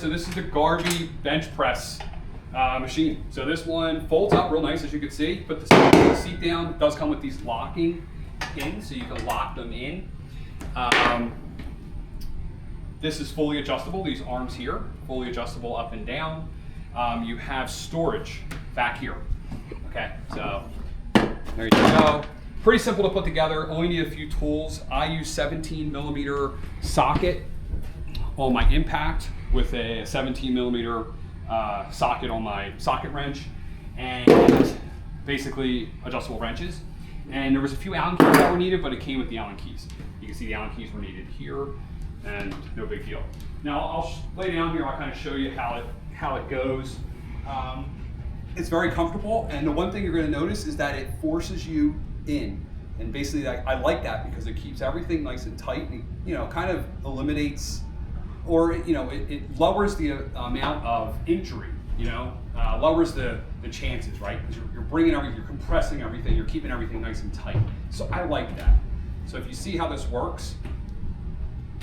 So this is the Garvee bench press machine. So this one folds up real nice, as you can see. Put the seat down. It does come with these locking pins, so you can lock them in. This is fully adjustable. These arms here, fully adjustable up and down. You have storage back here. Okay, so there you go. Pretty simple to put together. Only need a few tools. I use 17mm socket on my impact with a 17mm socket on my socket wrench, and basically adjustable wrenches. And there was a few Allen keys that were needed, but it came with the Allen keys. You can see the Allen keys were needed here, and no big deal. Now I'll lay down here. I'll kind of show you how it goes. It's very comfortable, and the one thing you're going to notice is that it forces you in. And basically, I like that because it keeps everything nice and tight, and kind of eliminates, or it lowers the amount of injury. Lowers the chances, right? Because you're bringing everything, you're compressing everything, you're keeping everything nice and tight. So I like that. So if you see how this works,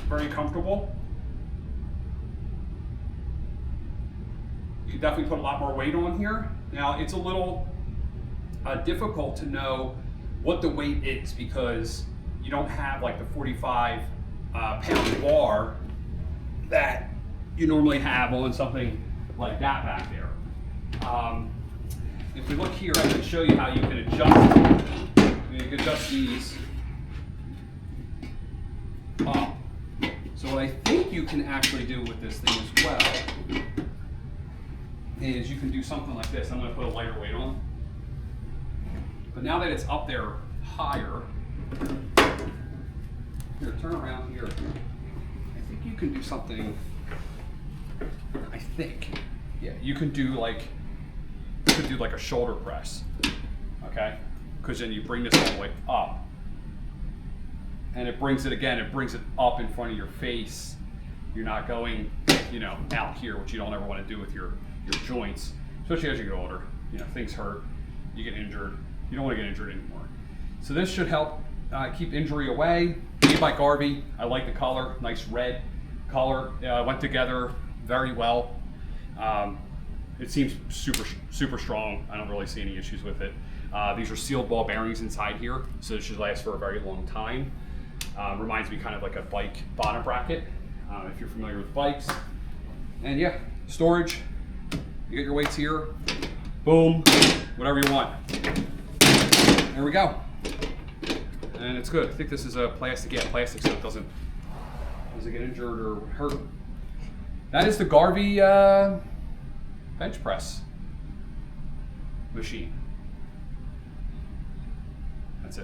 very comfortable. You can definitely put a lot more weight on here. Now it's a little difficult to know what the weight is because you don't have like the 45 pound bar that you normally have on something like that back there. If we look here, I can show you how you can adjust. You can adjust these up. So what I think you can actually do with this thing as well is you can do something like this. I'm going to put a lighter weight on. But now that it's up there higher, here, turn around here. I think you can do something, yeah, you can do like a shoulder press, okay? Because then you bring this all the way up. And it brings it up in front of your face. You're not going, out here, which you don't ever want to do with your joints, especially as you get older. Things hurt, you get injured. You don't want to get injured anymore. So this should help keep injury away. Made by Garvee. I like the color, nice red color. Went together very well. It seems super strong. I don't really see any issues with it. These are sealed ball bearings inside here, so it should last for a very long time. Reminds me kind of like a bike bottom bracket, if you're familiar with bikes. And yeah, storage. You get your weights here. Boom, whatever you want. There we go. And it's good. I think this is a plastic, so it doesn't get injured or hurt. That is the Garvee bench press machine.